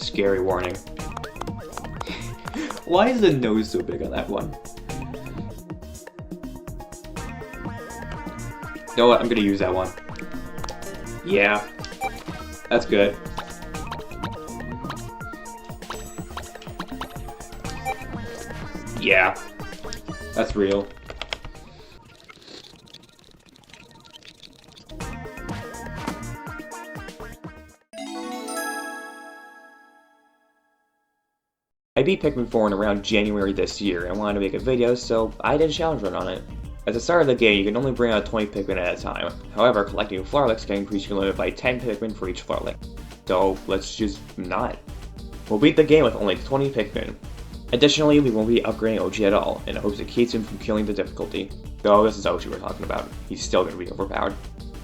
Scary warning. Why is the nose so big on that one? You know what? I'm gonna use that one. Yeah. That's good. Yeah. That's real. I beat Pikmin 4 in around January this year and wanted to make a video, so I did a challenge run on it. At the start of the game, you can only bring out 20 Pikmin at a time. However, collecting Flowerlicks can increase your limit by 10 Pikmin for each Flowerlick. So, let's just not. We'll beat the game with only 20 Pikmin. Additionally, we won't be upgrading Ochi at all, in hopes it keeps him from killing the difficulty. Though this is Ochi we're talking about. He's still going to be overpowered.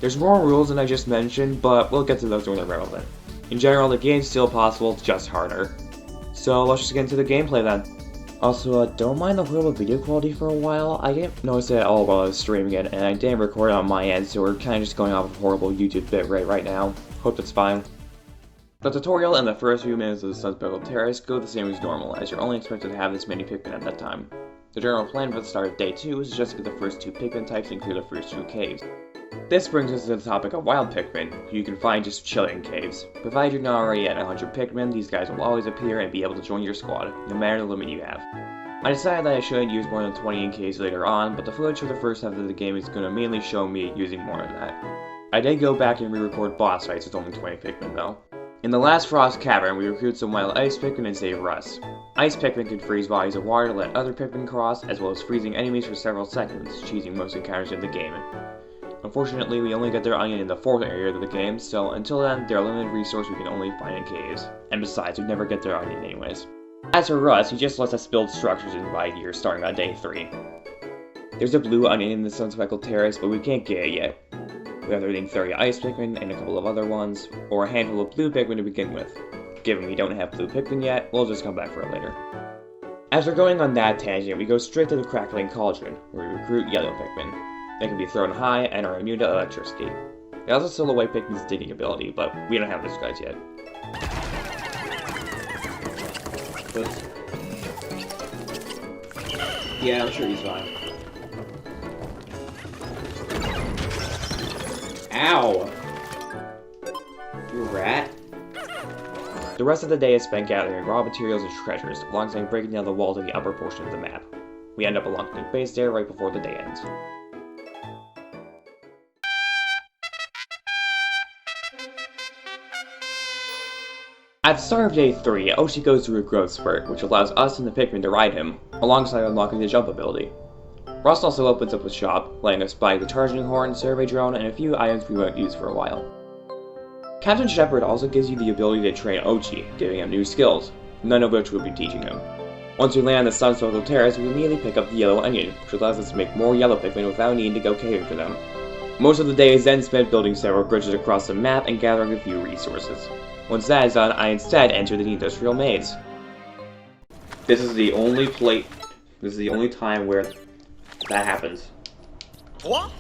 There's more rules than I just mentioned, but we'll get to those when they're relevant. In general, the game's still possible, it's just harder. So let's just get into the gameplay then. Also, don't mind the horrible video quality for a while. I didn't notice it at all while I was streaming it, and I didn't record it on my end, so we're kind of just going off of horrible YouTube bitrate right now. Hope that's fine. The tutorial and the first few minutes of the Sun-Speckled Terrace go the same as normal, as you're only expected to have this many Pikmin at that time. The general plan for the start of day 2 is just to get the first 2 Pikmin types and clear the first 2 caves. This brings us to the topic of wild Pikmin, who you can find just chilling in caves. Provided you're not already at 100 Pikmin, these guys will always appear and be able to join your squad, no matter the limit you have. I decided that I shouldn't use more than 20 in caves later on, but the footage for the first half of the game is going to mainly show me using more than that. I did go back and re-record boss fights with only 20 Pikmin though. In the last Frost Cavern, we recruit some wild Ice Pikmin and save Russ. Ice Pikmin can freeze bodies of water to let other Pikmin cross, as well as freezing enemies for several seconds, cheesing most encounters in the game. Unfortunately, we only get their onion in the 4th area of the game, so until then, they're a limited resource we can only find in caves. And besides, we never get their onion anyways. As for Russ, he just lets us build structures in here starting on day 3. There's a blue onion in the Sun-Speckled Terrace, but we can't get it yet. We have everything 30 Ice Pikmin and a couple of other ones, or a handful of blue Pikmin to begin with. Given we don't have blue Pikmin yet, we'll just come back for it later. After going on that tangent, we go straight to the Crackling Cauldron, where we recruit yellow Pikmin. They can be thrown high and are immune to electricity. They also steal away Pikmin's digging ability, but we don't have those guys yet. Oops. Yeah, I'm sure he's fine. Ow! You rat. The rest of the day is spent gathering raw materials and treasures, alongside breaking down the walls of the upper portion of the map. We end up along the base there right before the day ends. At the start of day 3, Oshi goes through a growth spurt, which allows us and the Pikmin to ride him, alongside unlocking the jump ability. Rust also opens up a shop, letting us buy the charging horn, survey drone, and a few items we won't use for a while. Captain Shepard also gives you the ability to train Ochi, giving him new skills, none of which we'll be teaching him. Once we land on the Sun-Speckled Terrace, we immediately pick up the yellow onion, which allows us to make more yellow Pikmin without needing to go caving for them. Most of the day is then spent building several bridges across the map and gathering a few resources. Once that is done, I instead enter the Industrial Maze. This is the only time where that happens. What?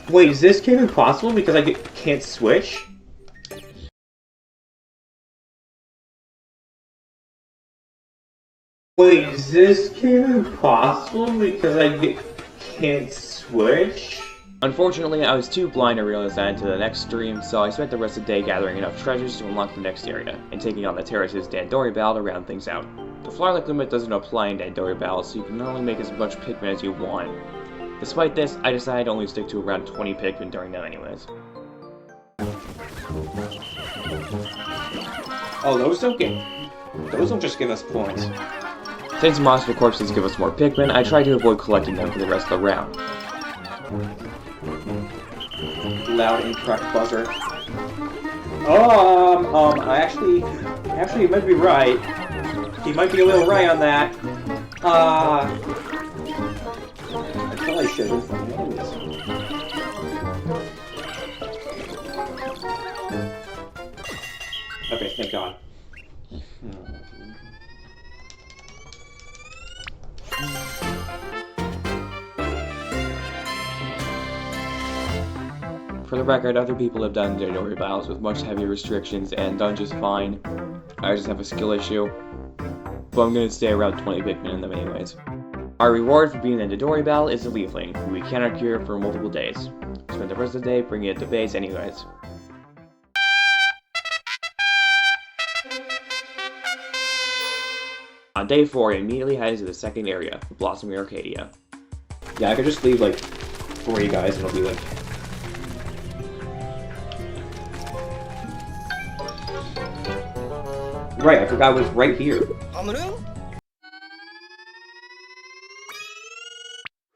Wait, is this game impossible because I can't switch? Wait, is this game impossible because I can't switch? Unfortunately, I was too blind to realize that into the next stream, so I spent the rest of the day gathering enough treasures to unlock the next area, and taking on the Terrace's Dandori battle to round things out. The Flowerlick limit doesn't apply in Dandori battles, so you can only make as much Pikmin as you want. Despite this, I decided to only stick to around 20 Pikmin during them anyways. Oh, those don't just give us points. Since monster corpses give us more Pikmin, I try to avoid collecting them for the rest of the round. Loud incorrect buzzer. Actually, you might be right. He might be a little right on that. I probably should have from the enemies. Okay, thank God. For the record, other people have done Dandori battles with much heavier restrictions and done just fine. I just have a skill issue. But I'm gonna stay around 20 Pikmin in them anyways. Our reward for beating the Dandori battle is the Leafling, who we cannot cure for multiple days. Spend the rest of the day bringing it to base anyways. On day 4, I immediately head into the second area, Blossoming Arcadia. Yeah, I could just leave like 4 you guys and it'll be like... Right, I forgot it was right here.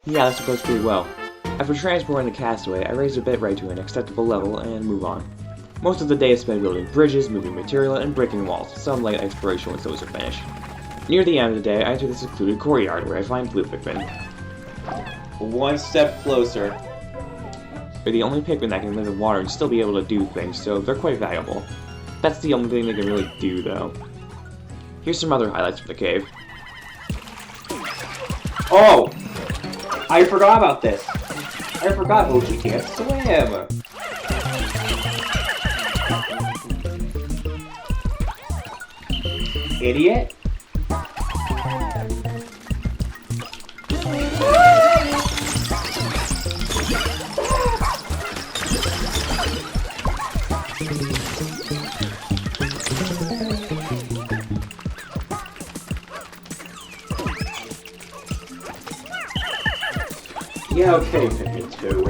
Yeah, this goes pretty well. After transporting the castaway, I raise the bit rate to an acceptable level and move on. Most of the day is spent building bridges, moving material, and breaking walls, some light exploration once those are finished. Near the end of the day, I enter the Secluded Courtyard where I find blue Pikmin. One step closer. They're the only Pikmin that can live in water and still be able to do things, so they're quite valuable. That's the only thing they can really do, though. Here's some other highlights from the cave. Oh! I forgot about this! I forgot Ochi can't swim! Idiot! Yeah, okay, Pikmin 2.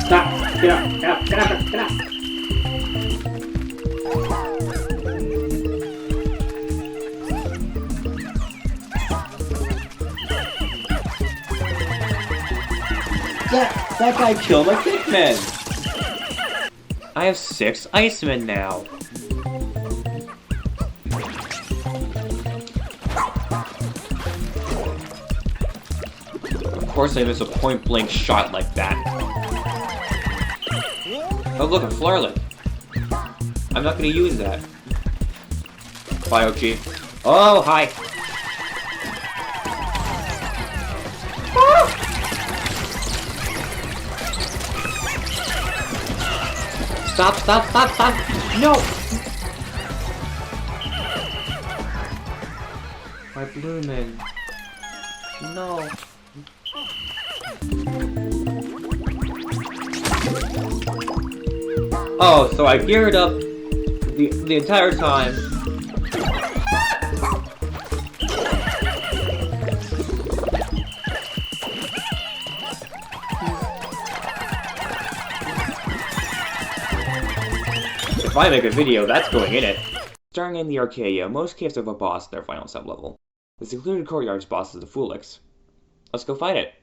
Stop! Get up! Get up! Get up! Get up! That guy killed my Pikmin! I have 6 Icemen now. Of course I miss a point-blank shot like that. Oh look, a Florlet. I'm not gonna use that. Bye, Ochi. Oh, hi! Stop, stop, stop, stop! No! My Bloomin'. No. Oh, so I geared up the entire time. If I make a video, that's going in it. Starting in the Arcadia, most caves have a boss in their final sublevel. The Secluded Courtyard's boss is the Foolix. Let's go fight it.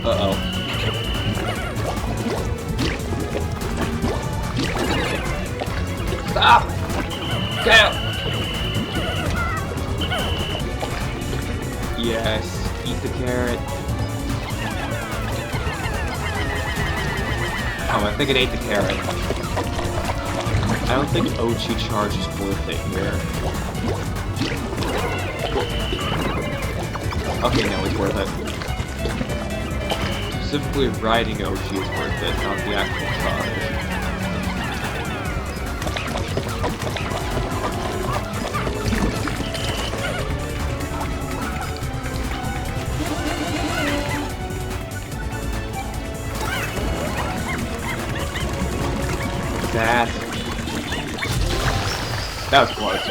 Uh-oh. Stop! Get out! Yes, eat the carrot. Oh, I think it ate the carrot. I don't think Ochi charge is worth it here. Okay, no, it's worth it. Specifically, riding Ochi is worth it, not the actual charge. That was close.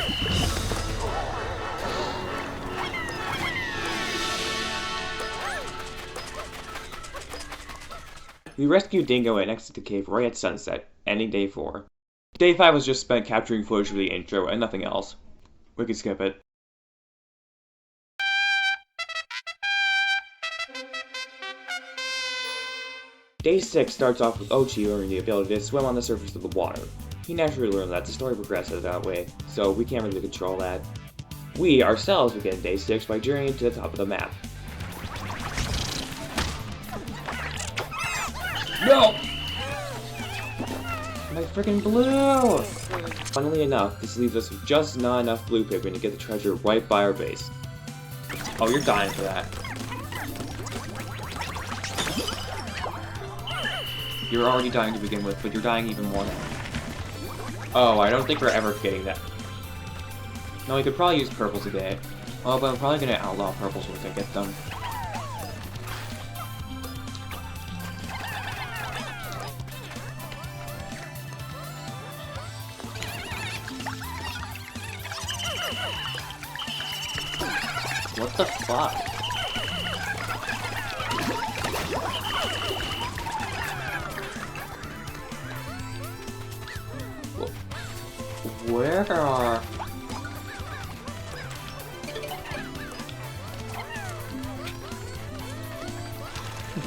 We rescued Dingo and exited the cave right at sunset, ending day 4. Day 5 was just spent capturing footage for the intro and nothing else. We can skip it. Day 6 starts off with Ochi learning the ability to swim on the surface of the water. He naturally learned that the story progresses that way, so we can't really control that. We, ourselves, begin Day 6 by journeying to the top of the map. No! My freaking blue! Funnily enough, this leaves us with just not enough blue Pikmin to get the treasure right by our base. Oh, you're dying for that. You're already dying to begin with, but you're dying even more now. Oh, I don't think we're ever getting that. No, we could probably use purple today. Oh, but I'm probably gonna outlaw purples once I get them. What the fuck? Where are...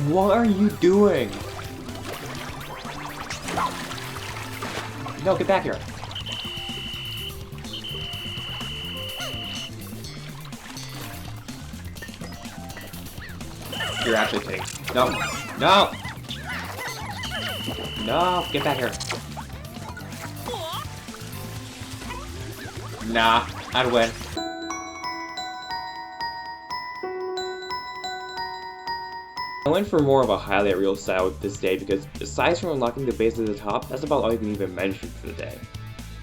What are you doing? No, get back here. You're actually kidding. No. No! No, get back here. Nah, I'd win. I went for more of a highlight reel style with this day because aside from unlocking the base at the top, that's about all you can even mention for the day.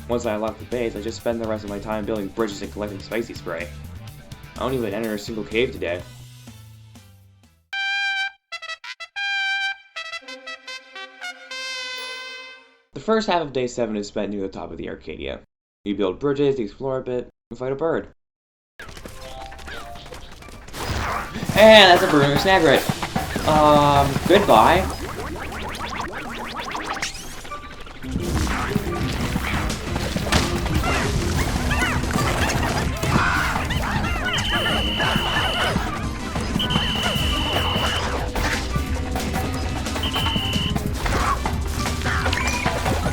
Once I unlock the base, I just spend the rest of my time building bridges and collecting spicy spray. I don't even enter a single cave today. The first half of day 7 is spent near the top of the Arcadia. You build bridges, explore a bit, and fight a bird. And that's a burning snagret. Goodbye.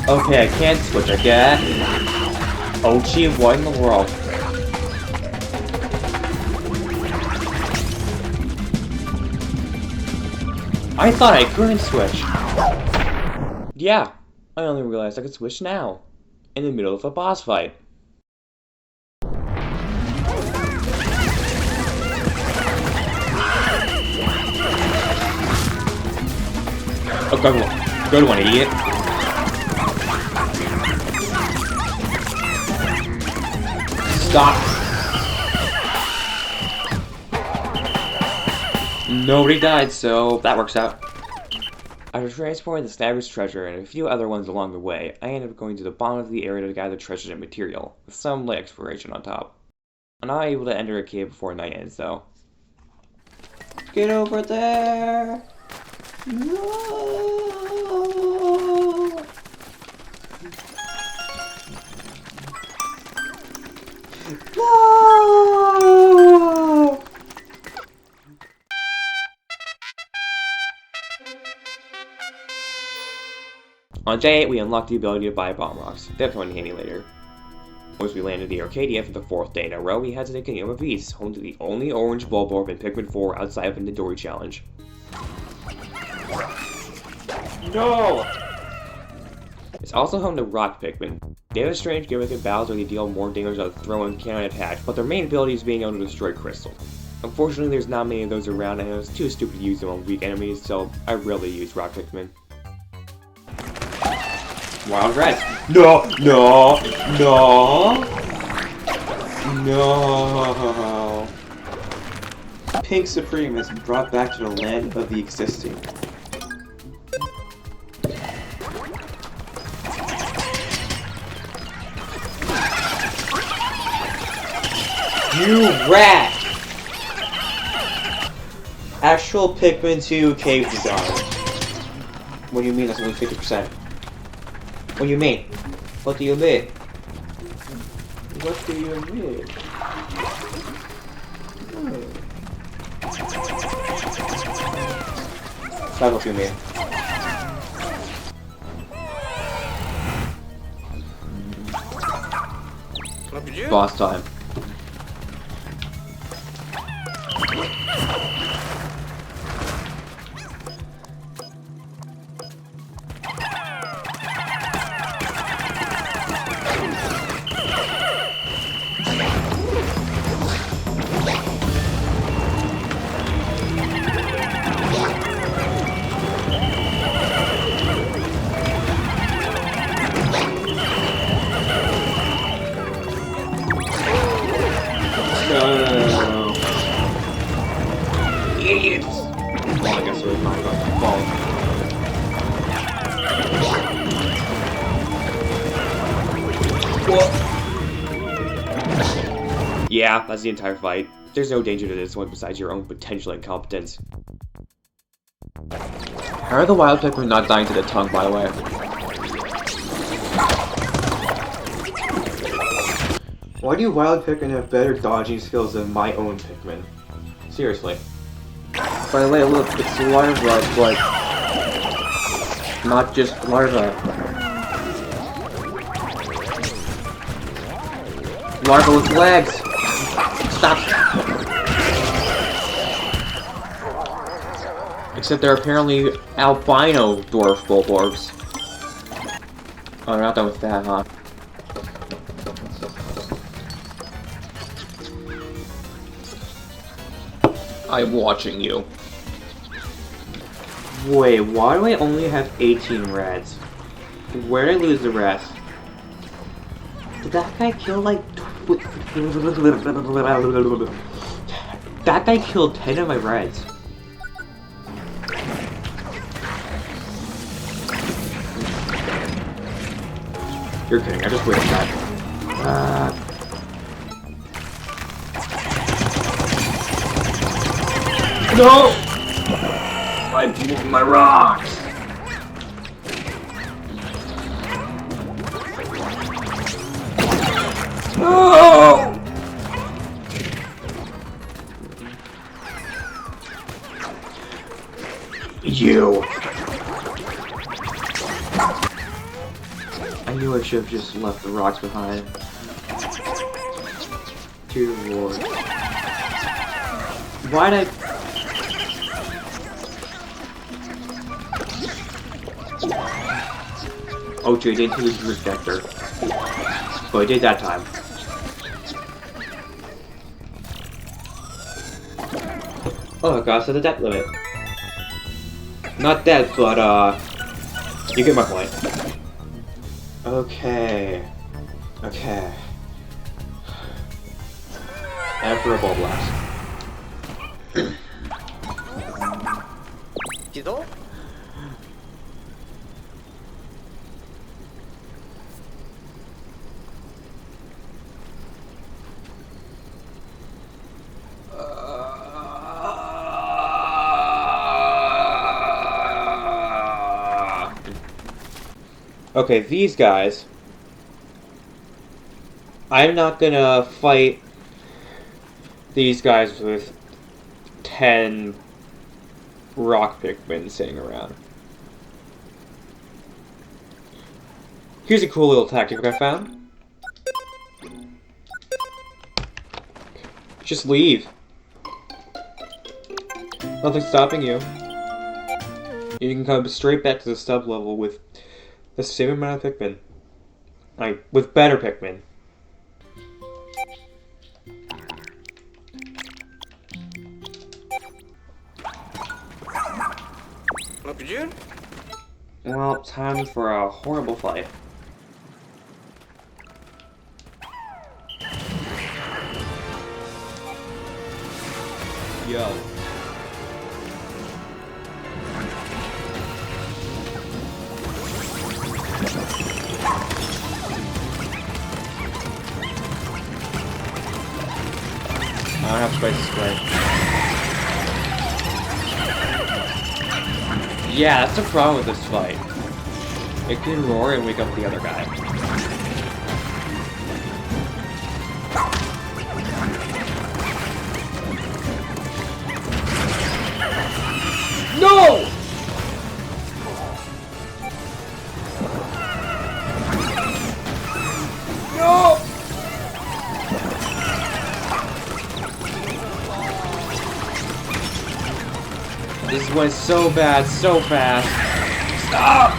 Okay, I can't switch, I get. Ochi, what in the world? I thought I couldn't switch. Yeah, I only realized I could switch now. In the middle of a boss fight. Oh, good one, idiot. Stop! Nobody died, so that works out. After transporting the Snagger's treasure and a few other ones along the way, I ended up going to the bottom of the area to gather treasures and material, with some light exploration on top. I'm not able to enter a cave before night ends, though. Get over there! No! No! On day 8, we unlocked the ability to buy bomb rocks. That'll come in handy later. Once we landed the Arcadia for the 4th day in a row, we head to the Kingdom of East, home to the only orange Bulborb in Pikmin 4 outside of the Dandori challenge. No! It's also home to Rock Pikmin. They have a strange gimmick in battles where they deal more damage on the throw and cannot attach, but their main ability is being able to destroy crystals. Unfortunately, there's not many of those around, and I was too stupid to use them on weak enemies, so I rarely use Rock Pikmin. Wild Red! No! No! No! No! Pink Supreme is brought back to the land of the existing. You rat! Actual Pikmin 2 cave design. What do you mean that's only 50%? What do you mean? What do you mean? What do you mean? That's what you mean. Boss time. Idiots! Well, I guess it was my fault. Whoa! Yeah, that's the entire fight. There's no danger to this one besides your own potential incompetence. How are the wild Pikmin not dying to the tongue, by the way? Why do wild Pikmin have better dodging skills than my own Pikmin? Seriously. By the way, look, it's larva, but not just larva. Larva with legs! Stop! Except they're apparently albino dwarf Bulborbs. Oh, they're not done with that, huh? I'm watching you. Wait, why do I only have 18 reds? Where did I lose the rest? Did that guy kill like... That guy killed 10 of my reds. You're kidding, I just wasted that. No! I'm moving my rocks! No! You! I knew I should have just left the rocks behind. Dear Lord. Why'd I... Oh, gee, I didn't use the Rejector. But I did that time. Oh, I got to the death limit. Not dead, but, you get my point. Okay. Okay. And for a Ball Blast. Kido? Okay, these guys. I'm not gonna fight these guys with 10 rock Pikmin sitting around. Here's a cool little tactic I found. Just leave. Nothing's stopping you. You can come straight back to the sub-level with the same amount of Pikmin. Like, with better Pikmin. Well, time for a horrible fight. Yo. I don't have space to spray. Yeah, that's the problem with this fight. It can roar and wake up the other guy. No! No! just went so bad, so fast. Stop!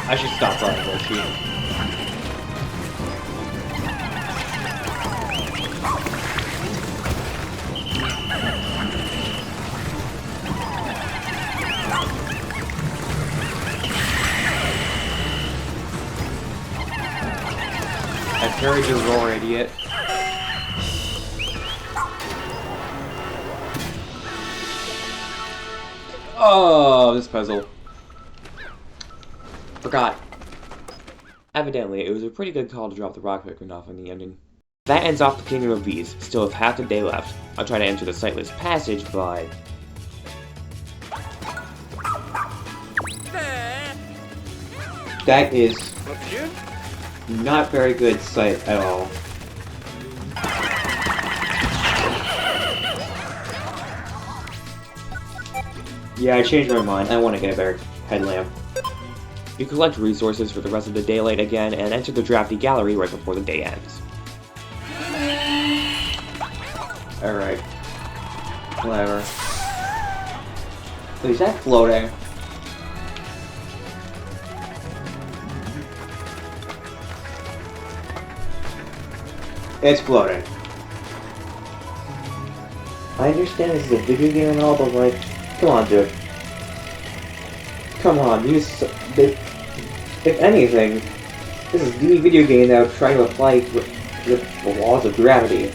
I should stop running while cheating. I parried your roar, idiot. Oh, this puzzle. Forgot. Evidently, it was a pretty good call to drop the rock Pikmin off in the ending. That ends off the Kingdom of Bees. Still have half the day left. I'll try to enter the sightless passage, but... that is not very good sight at all. Yeah, I changed my mind. I want to get a better headlamp. You collect resources for the rest of the daylight again and enter the Drafty gallery right before the day ends. Alright. Whatever. Wait, is that floating? It's floating. I understand this is a video game and all, but like, come on, dude. Come on, if anything, this is the video game that would try to apply the laws of gravity.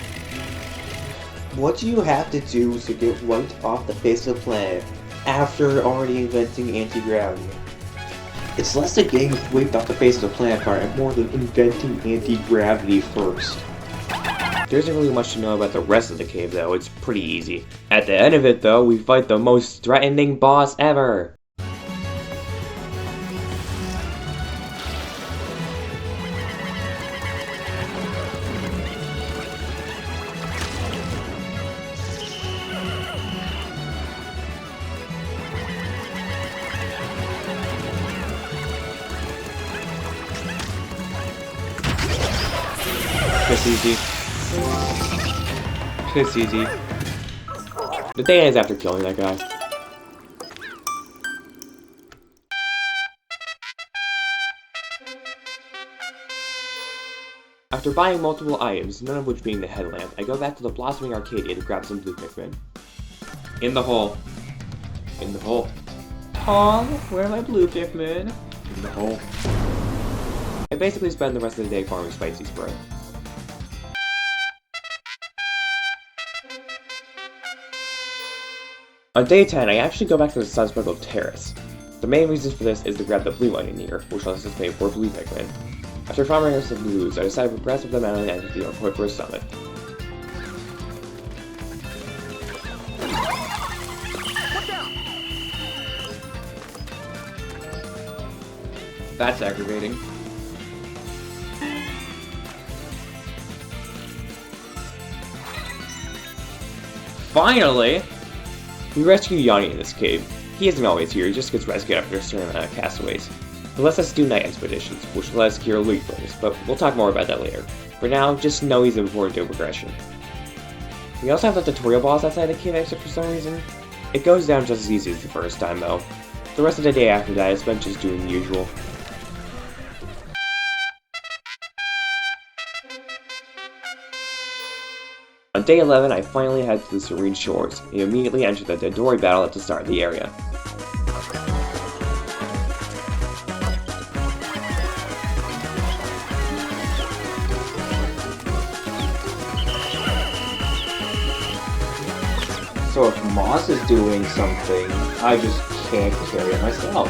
What do you have to do to get wiped off the face of the planet after already inventing anti-gravity? It's less the game wiped off the face of the planet part and more than inventing anti-gravity first. There isn't really much to know about the rest of the cave though, it's pretty easy. At the end of it though, we fight the most threatening boss ever! Piss easy. Piss easy. The day ends after killing that guy. After buying multiple items, none of which being the headlamp, I go back to the blossoming Arcadia to grab some blue Pikmin. In the hole. In the hole. Aw, where are my blue Pikmin? In the hole. I basically spend the rest of the day farming spicy spray. On day 10, I actually go back to the Sun-Speckled Terrace. The main reason for this is to grab the blue onion here, which lets us pay for blue Pikmin. After farming some blues, I decide to progress up the mountain and to the for a summit. That's aggravating. Finally! We rescue Yanni in this cave. He isn't always here, he just gets rescued after a certain amount of castaways. He lets us do night expeditions, which let us cure Leaflings, but we'll talk more about that later. For now, just know he's important to progression. We also have the tutorial boss outside the cave exit for some reason. It goes down just as easy as the first time though. The rest of the day after that is spent just doing the usual. On day 11, I finally head to the Serene Shores, and immediately enter the Dandori battle at the start of the area. So if Moss is doing something, I just can't carry it myself.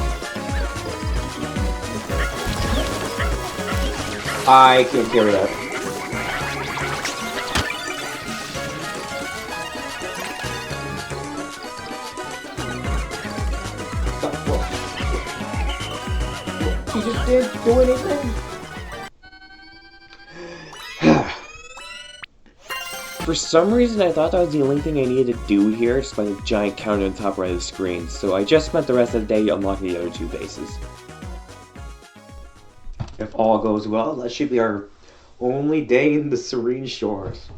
I can't carry that. He just didn't do anything. For some reason, I thought that was the only thing I needed to do here, despite the giant counter on the top right of the screen, so I just spent the rest of the day unlocking the other two bases. all goes well, that should be our only day in the Serene Shores.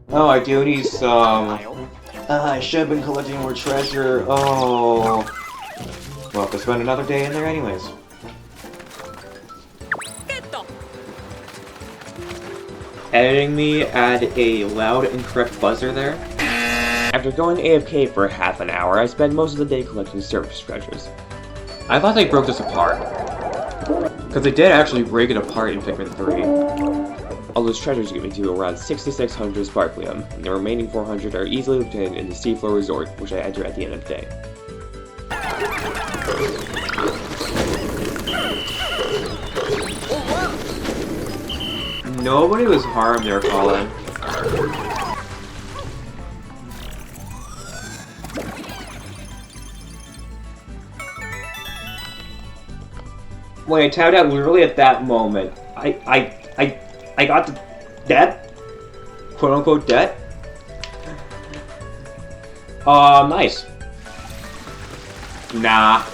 Oh, I do need some... I should have been collecting more treasure. Oh... Well, have to spend another day in there anyways. Editing me add a loud incorrect buzzer there. After going AFK for half an hour, I spent most of the day collecting surface treasures. I thought they broke this apart. Because they did actually break it apart in Pikmin 3. All those treasures give me to around 6,600 Sparklium, and the remaining 400 are easily obtained in the Seafloor Resort, which I enter at the end of the day. Nobody was harmed there, Colin. When I tapped out literally at that moment, I got the debt? Quote unquote debt? Nice. Nah.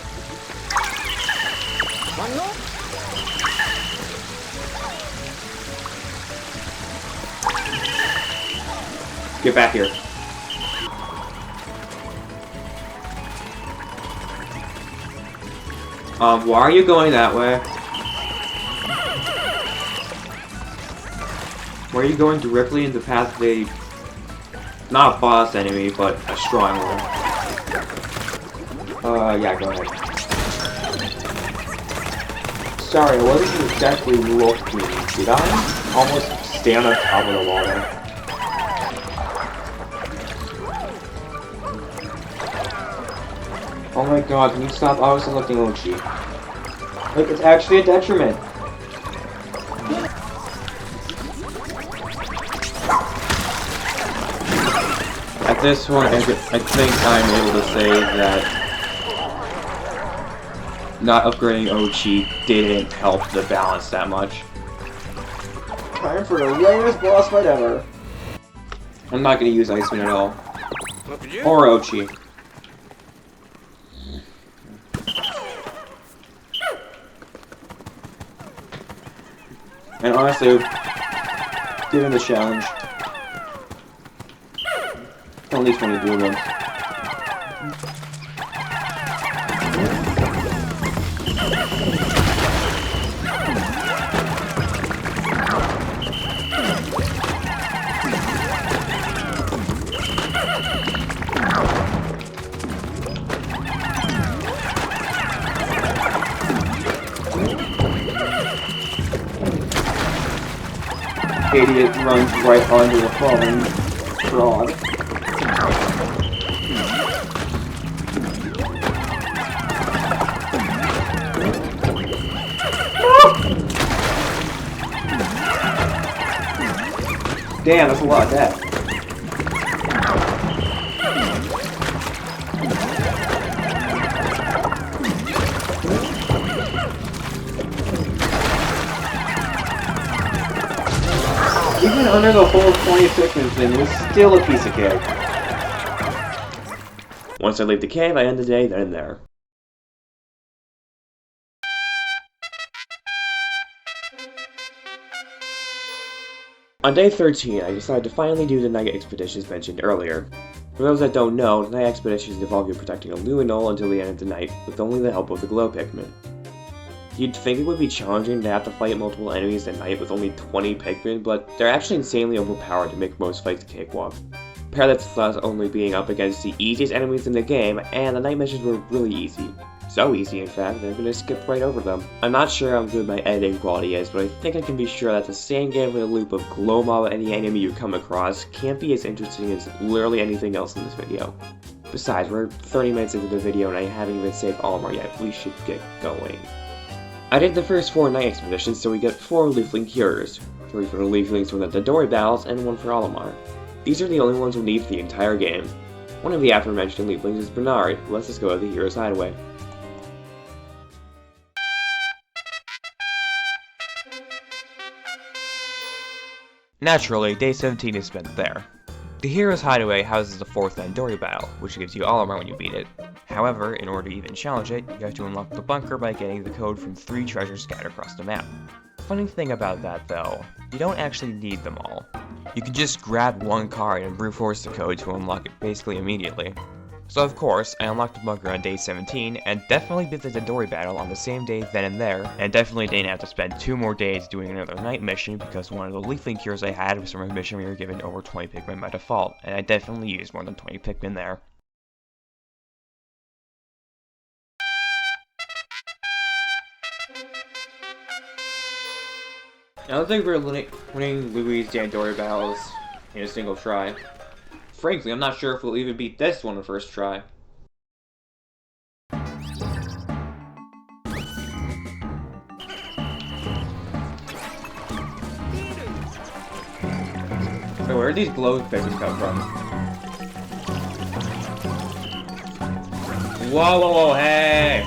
Get back here. Why are you going that way? Why are you going directly into the path of a... not a boss enemy, but a strong one? Yeah, go ahead. Sorry, I wasn't exactly looking. Did I almost stand on top of the water? Oh my god, can you stop auto-selecting Ochi? Like, it's actually a detriment. At this point, I think I'm able to say that not upgrading Ochi didn't help the balance that much. Time for the latest boss fight ever. I'm not gonna use Iceman at all. Or Ochi. And honestly, given the challenge, I at least want to do them. Idiot runs right onto the phone. Fraud. Damn, that's a lot of death. Even under the whole 20 seconds thing, it was still a piece of cake. Once I leave the cave, I end the day then and there. On day 13, I decided to finally do the night expeditions mentioned earlier. For those that don't know, the night expeditions involve you protecting a Luminol until the end of the night, with only the help of the glow Pikmin. You'd think it would be challenging to have to fight multiple enemies at night with only 20 Pikmin, but they're actually insanely overpowered to make most fights a cakewalk. Pair that to us only being up against the easiest enemies in the game, and the night missions were really easy. So easy, in fact, that I'm gonna skip right over them. I'm not sure how good my editing quality is, but I think I can be sure that the same gameplay loop of glow mob any enemy you come across can't be as interesting as literally anything else in this video. Besides, we're 30 minutes into the video and I haven't even saved Olimar yet. We should get going. I did the first 4 night expeditions, so we get 4 Leafling cures. 3 for the Leaflings from the Dandori battles, and 1 for Olimar. These are the only ones we'll need for the entire game. One of the aforementioned Leaflings is Bernard. Let's just go to the hero's hideaway. Naturally, day 17 is spent there. The Hero's Hideaway houses the 4th Dandori battle, which gives you Olimar when you beat it. However, in order to even challenge it, you have to unlock the bunker by getting the code from 3 treasures scattered across the map. Funny thing about that though, you don't actually need them all. You can just grab one card and brute force the code to unlock it basically immediately. So of course, I unlocked the bunker on day 17, and definitely beat the Dandori battle on the same day then and there, and definitely didn't have to spend 2 more days doing another night mission because one of the Leafling cures I had was from a mission we were given over 20 Pikmin by default, and I definitely used more than 20 Pikmin there. I don't think we're winning Louie's Dandori battles in a single try. Frankly, I'm not sure if we'll even beat this one the first try. So where did these glow faces come from? Whoa, whoa, whoa, hey!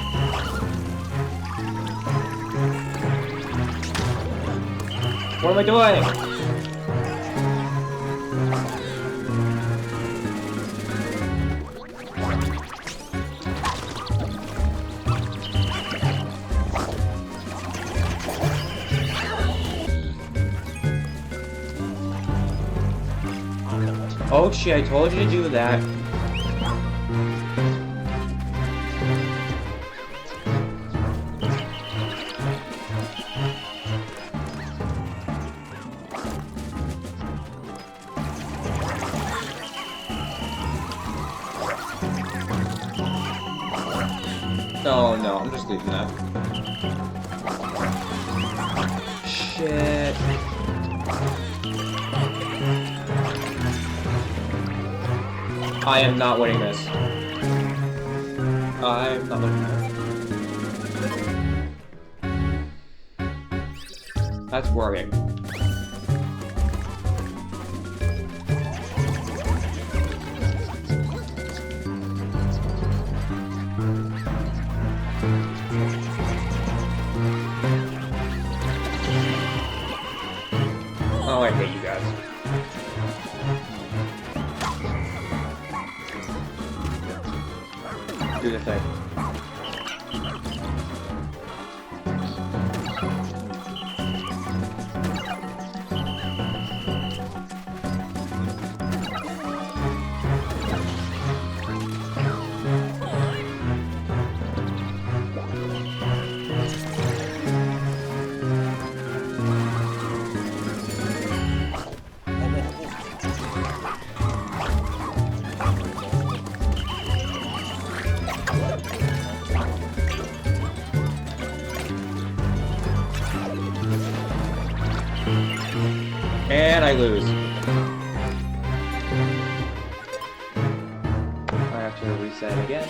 What am I doing? Oh shit, I told you to do that. Oh no, I'm just leaving that. Shit. I am not winning this. I'm not winning that. That's worrying. Oh, I hate you guys. Do the thing. And I lose. I have to reset again.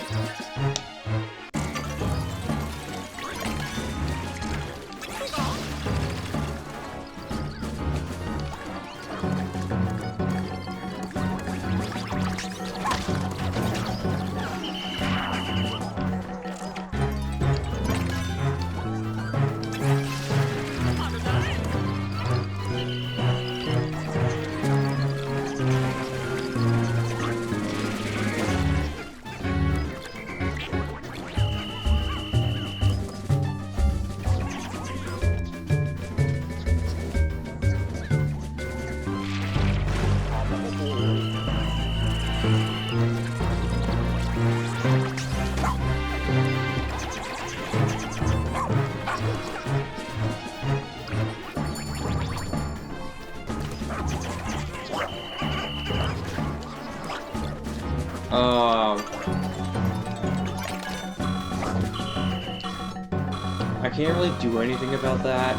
I can't really do anything about that.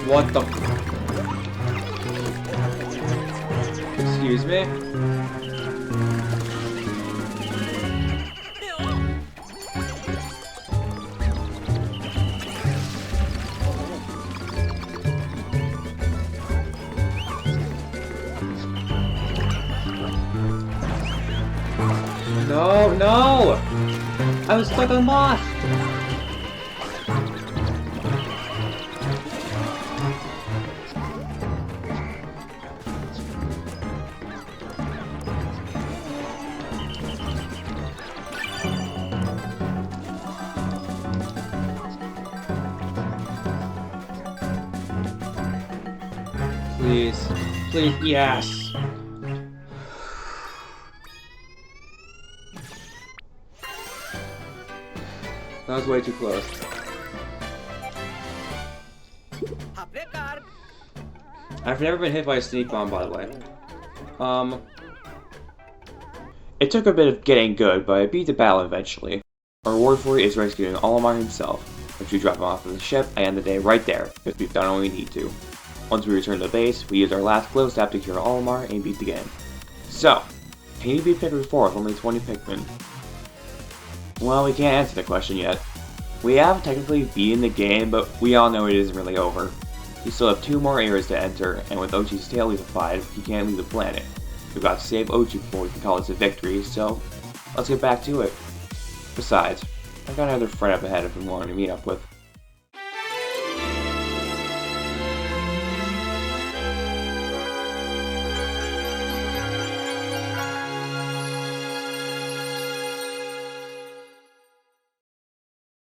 What the? Excuse me? No, no! I was stuck on moss! please. Please, yes! That was way too close. I've never been hit by a sneak bomb, by the way. It took a bit of getting good, but I beat the battle eventually. Our reward for it is rescuing Olimar himself. Once we drop him off of the ship, I end the day right there, because we've done all we need to. Once we return to the base, we use our last glow step to cure Olimar and beat the game. So, can you beat Pikmin 4 with only 20 Pikmin? Well, we can't answer the question yet. We have technically beaten the game, but we all know it isn't really over. We still have 2 more areas to enter, and with Ochi's tail leafified, he can't leave the planet. We've got to save Ochi before we can call this a victory, so let's get back to it. Besides, I've got another friend up ahead I've been wanting to meet up with.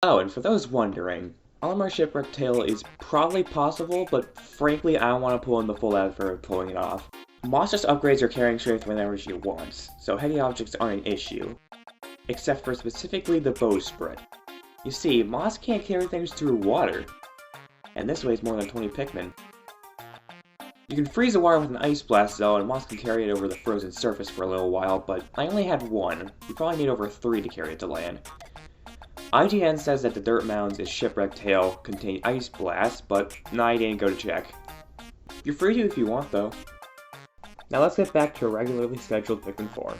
Oh, and for those wondering, Olimar's Shipwrecked tail is probably possible, but frankly I don't want to pull in the full effort of pulling it off. Moss just upgrades her carrying strength whenever she wants, so heavy objects aren't an issue. Except for specifically the bowsprit. You see, Moss can't carry things through water, and this weighs more than 20 Pikmin. You can freeze the water with an ice blast though, and Moss can carry it over the frozen surface for a little while, but I only had 1. You probably need over 3 to carry it to land. IGN says that the dirt mounds' Shipwrecked tail contain ice blasts, but I didn't go to check. You're free to if you want though. Now let's get back to a regularly scheduled Pikmin 4.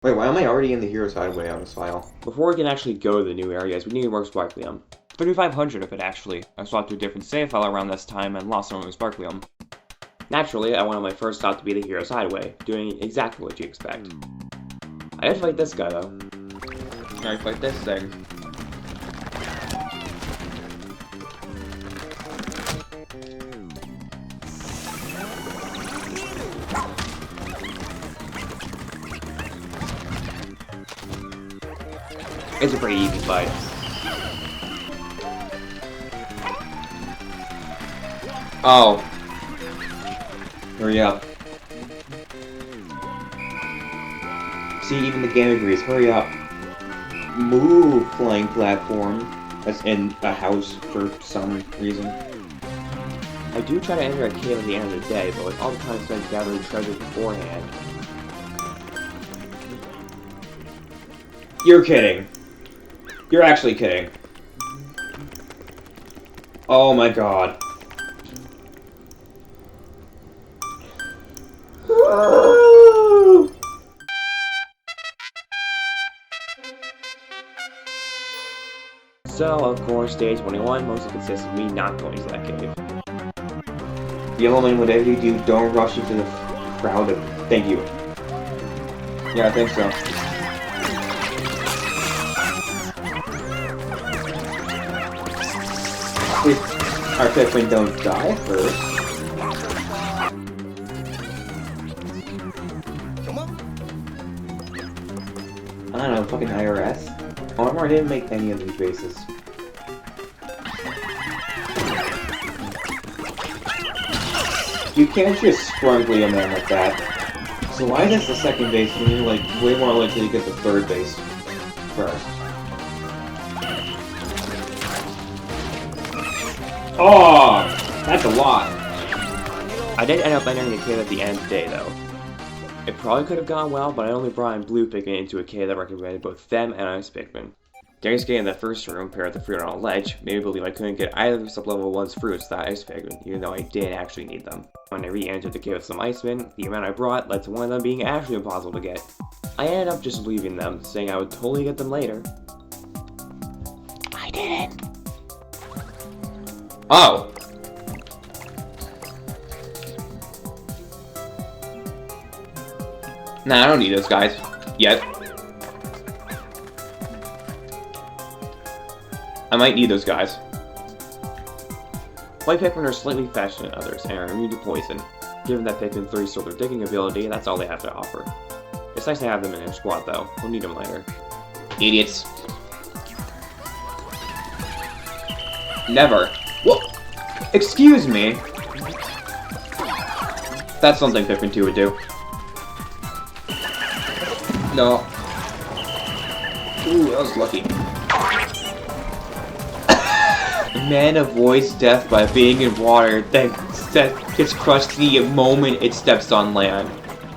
Wait, why am I already in the Hero's Hideaway on this file? Before we can actually go to the new areas, we need more Sparklium. 3,500 of it actually. I swapped to a different save file around this time and lost some of my Sparklium. Naturally, I wanted my first stop to be the Hero's Hideaway, doing exactly what you expect. I had to fight this guy though. Alright, fight this thing. It's a pretty easy fight. Oh. Hurry up. See, even the game agrees. Hurry up. Move, flying platform. That's in a house for some reason. I do try to enter a cave at the end of the day, but with all the time spent gathering treasure beforehand. You're kidding. You're actually kidding. Oh my god. So, of course, stage 21 mostly consists of me not going to that cave. Yellowman, whatever you do, don't rush into the crowd of... Thank you. Yeah, I think so. Please, our Pikmin don't die first. I don't know, fucking IRS? Olimar didn't make any of these bases. You can't just sprinkle a man like that. So why is this the second base when you're like way more likely to get the third base first? Oh, that's a lot. I did end up entering the cave at the end of the day though. It probably could have gone well, but I only brought in Blue Pikmin into a cave that recommended both them and Ice Pikmin. During getting the first room paired with the fruit on a ledge, made me believe I couldn't get either of the Sublevel 1's fruits that Ice Pikmin, even though I didn't actually need them. When I re-entered the cave with some Icemen, the amount I brought led to one of them being actually impossible to get. I ended up just leaving them, saying I would totally get them later. I didn't. Oh! Nah, I don't need those guys. Yet. I might need those guys. White Pikmin are slightly faster than others, and are immune to poison. Given that Pikmin 3 stole their digging ability, that's all they have to offer. It's nice to have them in their squad though, we'll need them later. Idiots. Never. Whoa! Excuse me? That's something Pikmin 2 would do. No. Ooh, that was lucky. Man avoids death by being in water that gets crushed the moment it steps on land.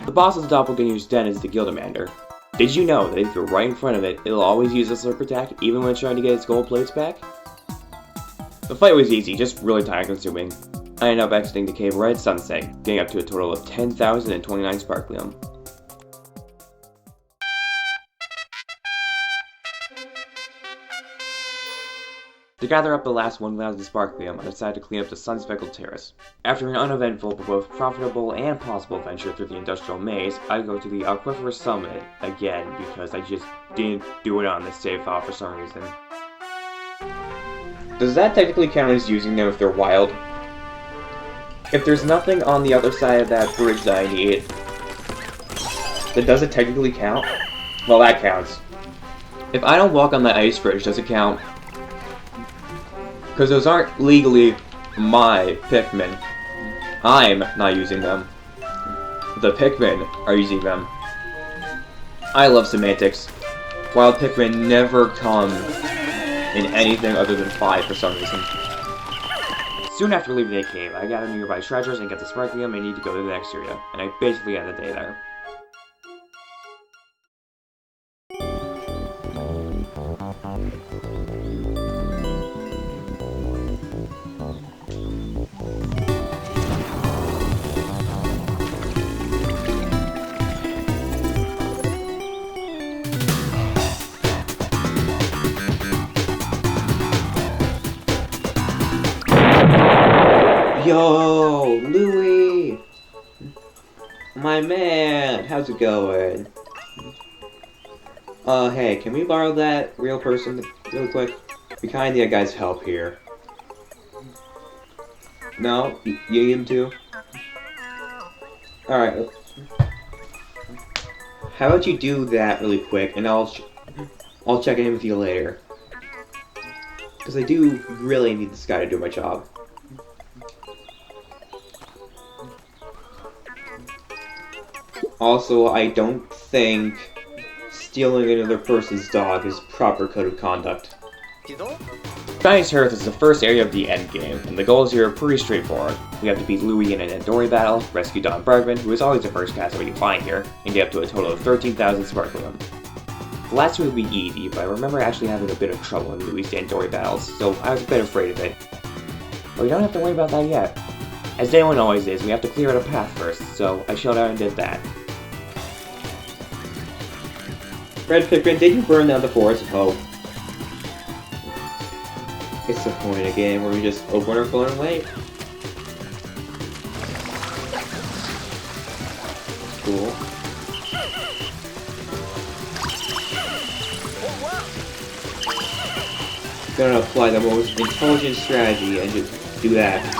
The boss of the Doppelganger's den is the Gildamander. Did you know that if you're right in front of it, it'll always use a slurp attack, even when it's trying to get its gold plates back? The fight was easy, just really time consuming. I ended up exiting the cave right at sunset, getting up to a total of 10,029 Sparklium. To gather up the last 1,000 Sparklium, I decided to clean up the Sun-Speckled Terrace. After an uneventful but both profitable and possible venture through the Industrial Maze, I go to the Aquiferous Summit again because I just didn't do it on this save file for some reason. Does that technically count as using them if they're wild? If there's nothing on the other side of that bridge that I need, then does it technically count? Well, that counts. If I don't walk on the ice bridge, does it count? Because those aren't legally my Pikmin. I'm not using them. The Pikmin are using them. I love semantics. Wild Pikmin never come in anything other than 5 for some reason. Soon after leaving the cave, I gather nearby treasures and get the Sparklium I need to go to the next area, and I basically end the day there. Yo, Louie! My man, how's it going? Hey, can we borrow that real person real quick? We kinda need a guy's help here. No? You need him too? Alright. How about you do that really quick, and I'll check in with you later. Because I do really need this guy to do my job. Also, I don't think stealing another person's dog is proper code of conduct. Giant's Hearth is the first area of the endgame, and the goals here are pretty straightforward. We have to beat Louie in an Dandori battle, rescue Don Bergman, who is always the first castaway you find here, and get up to a total of 13,000 Sparklium. The last two would be easy, but I remember actually having a bit of trouble in Louie's Dandori battles, so I was a bit afraid of it. But we don't have to worry about that yet. As day one always is, we have to clear out a path first, so I showed out and did that. Red Pikmin, did you burn down the forest of hope? It's the point in a game where we just open our phone and wait. Cool. Gonna apply the most intelligent strategy and just do that.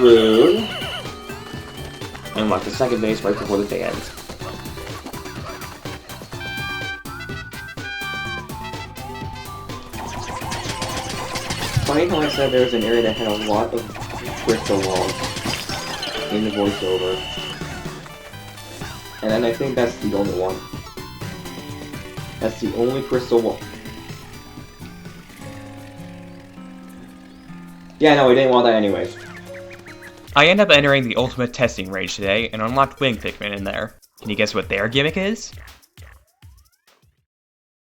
Rude. Unlock the second base right before the day ends. Funny how I said there was an area that had a lot of crystal walls in the voiceover. And then I think that's the only one. That's the only crystal wall. Yeah, no, we didn't want that anyways. I end up entering the ultimate testing range today and unlocked Wing Pikmin in there. Can you guess what their gimmick is?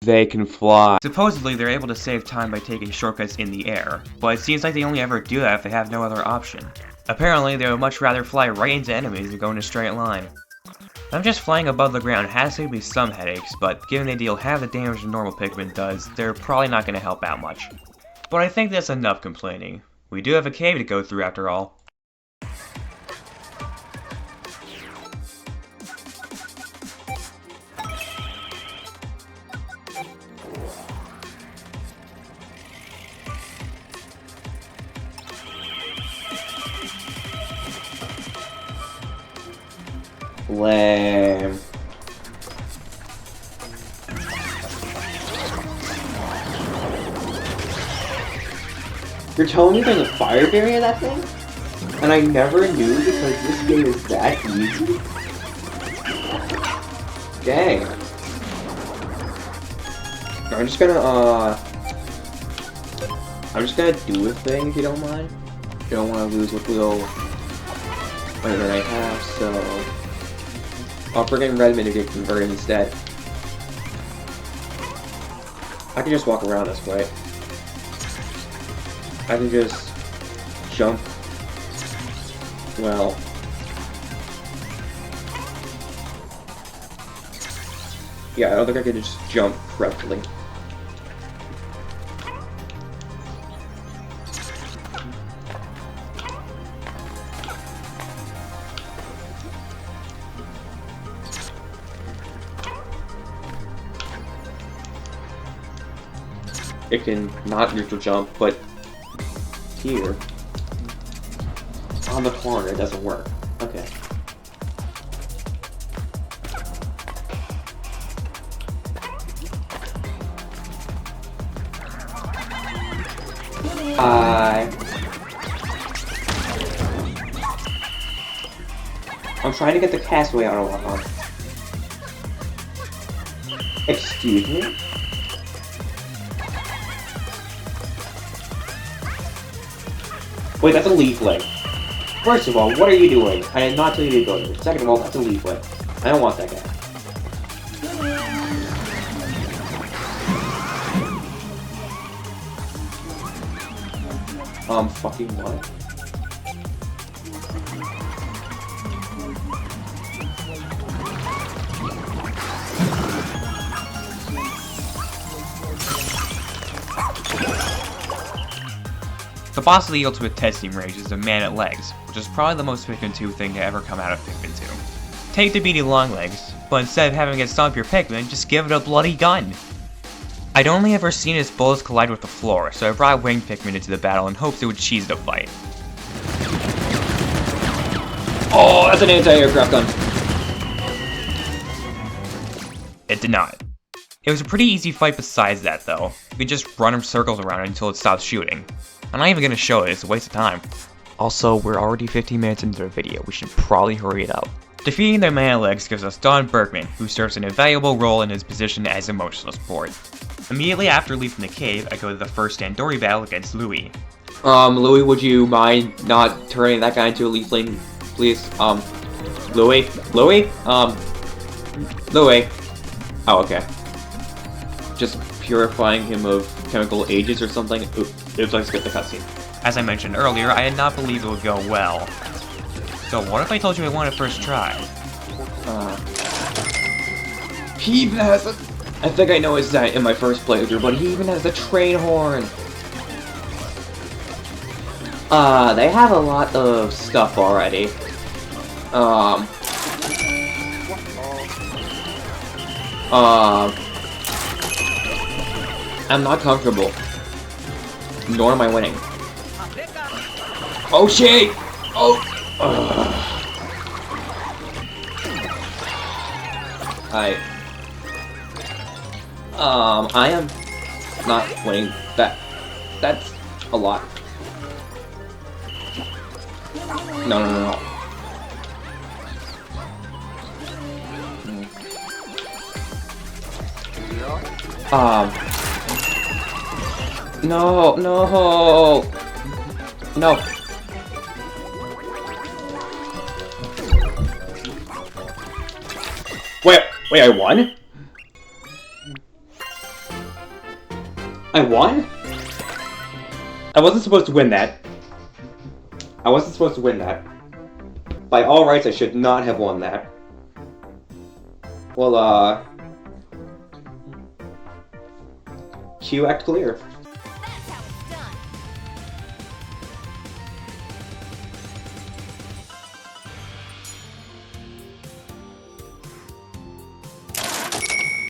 They can fly. Supposedly they're able to save time by taking shortcuts in the air, but it seems like they only ever do that if they have no other option. Apparently they would much rather fly right into enemies than go in a straight line. Them just flying above the ground has to be some headaches, but given they deal half the damage a normal Pikmin does, they're probably not going to help out much. But I think that's enough complaining. We do have a cave to go through after all. Lame. You're telling me there's a fire variant of that thing? And I never knew because this game is that easy? Dang. I'm just gonna do a thing if you don't mind. I don't want to lose what little money that I have, so I'll bring in red to get converted instead. I can just walk around this way. I can just jump. Well, yeah, I don't think I could just jump correctly. It can not neutral jump, but here, on the corner, it doesn't work. Okay. I'm trying to get the castaway on. Excuse me? Wait, that's a Leafling. First of all, what are you doing? I did not tell you to go there. Second of all, that's a Leafling. I don't want that guy. Fucking what? The boss of the ultimate testing rage is the man at legs, which is probably the most Pikmin 2 thing to ever come out of Pikmin 2. Take the beady long legs, but instead of having it stomp your Pikmin, just give it a bloody gun. I'd only ever seen its bullets collide with the floor, so I brought winged Pikmin into the battle in hopes it would cheese the fight. Oh, that's an anti-aircraft gun. It did not. It was a pretty easy fight besides that though. You can just run in circles around it until it stops shooting. I'm not even gonna show it, it's a waste of time. Also, we're already 15 minutes into the video, we should probably hurry it up. Defeating the man at legs gives us Don Bergman, who serves an invaluable role in his position as emotional support. Immediately after leaving the cave, I go to the first Dandori battle against Louie. Louie, would you mind not turning that guy into a Leafling, please? Louie? Louie? Louie. Oh, okay. Just purifying him of chemical agents or something? Oops, let's get the cutscene. As I mentioned earlier, I did not believe it would go well. So what if I told you I won at first try? He even has a... I think I know his that in my first playthrough, but he even has the train horn! They have a lot of stuff already. I'm not comfortable. Nor am I winning. Oh shit! Oh! I am not winning. That's a lot. No. No. Wait, I won? I won? I wasn't supposed to win that. By all rights, I should not have won that. Well, Q act clear.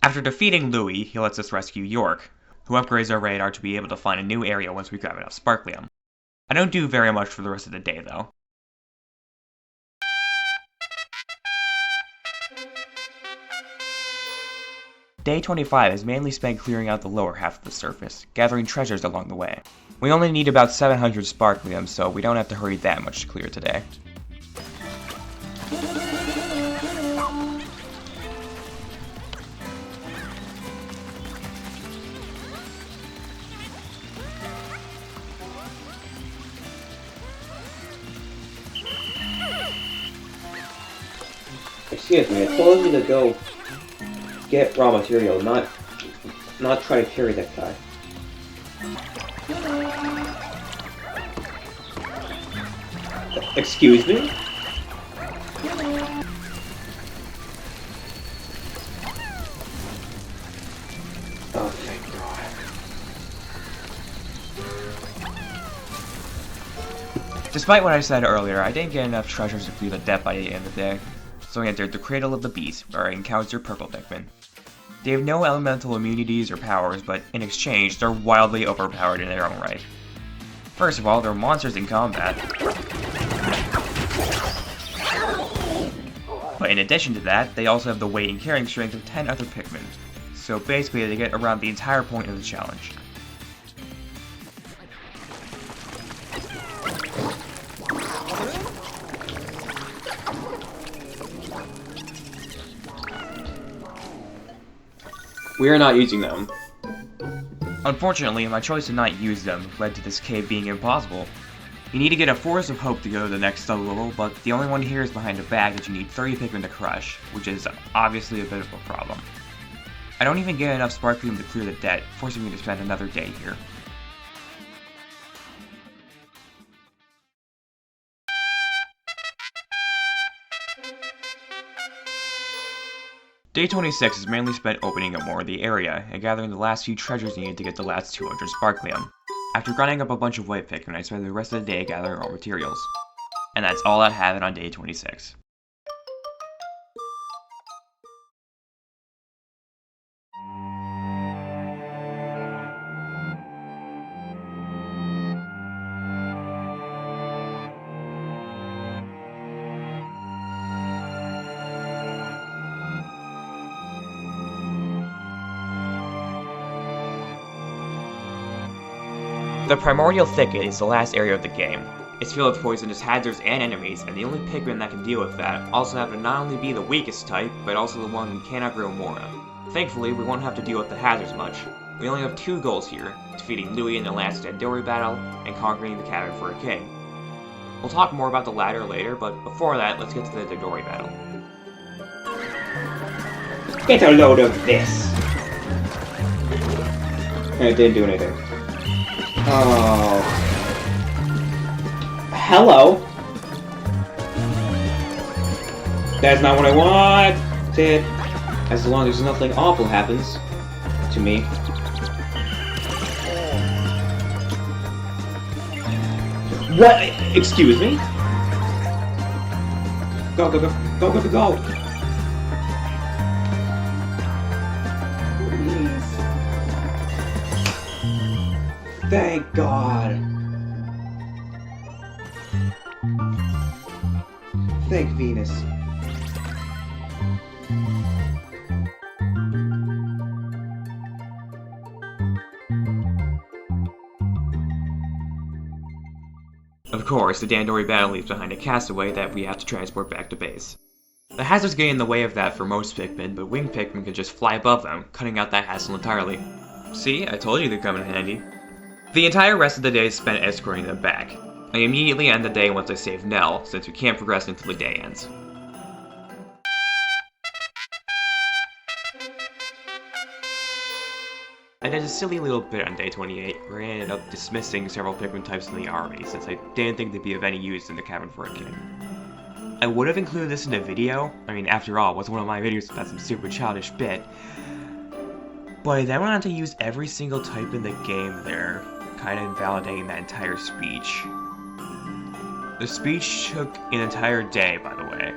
After defeating Louie, he lets us rescue York, who upgrades our radar to be able to find a new area once we grab enough Sparklium. I don't do very much for the rest of the day though. day 25 is mainly spent clearing out the lower half of the surface, gathering treasures along the way. We only need about 700 sparklium, so we don't have to hurry that much to clear today. Excuse me, I told you to go get raw material, not try to carry that guy. Excuse me? Oh, thank God. Despite what I said earlier, I didn't get enough treasures to clear the depth by the end of the day, so I entered the Cradle of the Beast, where I encountered purple Pikmin. They have no elemental immunities or powers, but in exchange, they're wildly overpowered in their own right. First of all, they're monsters in combat. But in addition to that, they also have the weight and carrying strength of 10 other Pikmin, so basically they get around the entire point of the challenge. We are not using them. Unfortunately, my choice to not use them led to this cave being impossible. You need to get a Forest of Hope to go to the next Sublevel, but the only one here is behind a bag that you need 30 Pikmin to crush, which is obviously a bit of a problem. I don't even get enough Sparklium to clear the debt, forcing me to spend another day here. Day 26 is mainly spent opening up more of the area, and gathering the last few treasures needed to get the last 200 Sparklium. After grinding up a bunch of white Pikmin, I spent the rest of the day gathering raw materials. And that's all I have on day 26. The Primordial Thicket is the last area of the game. It's filled with poisonous hazards and enemies, and the only Pikmin that can deal with that also happen to not only be the weakest type, but also the one we cannot grow more of. Thankfully, we won't have to deal with the hazards much. We only have 2 goals here, defeating Louie in the last Dandori battle, and conquering the Cavern for a king. We'll talk more about the latter later, but before that, let's get to the Dandori battle. Get a load of this! It didn't do anything. Oh. Hello? That's not what I wanted! As long as nothing awful happens to me. What? Excuse me? Go, go, go, go, go, go, go! Please. Thank God. Thank Venus. Of course, the Dandori battle leaves behind a castaway that we have to transport back to base. The hazards get in the way of that for most Pikmin, but winged Pikmin can just fly above them, cutting out that hassle entirely. See, I told you they'd come in handy. The entire rest of the day is spent escorting them back. I immediately end the day once I save Nell, since we can't progress until the day ends. I did a silly little bit on day 28, where I ended up dismissing several Pikmin types in the army, since I didn't think they'd be of any use in the Cavern for a king. I would have included this in a video, I mean after all, it was one of my videos about some super childish bit, but I then went on to use every single type in the game there, kinda invalidating that entire speech. The speech took an entire day, by the way.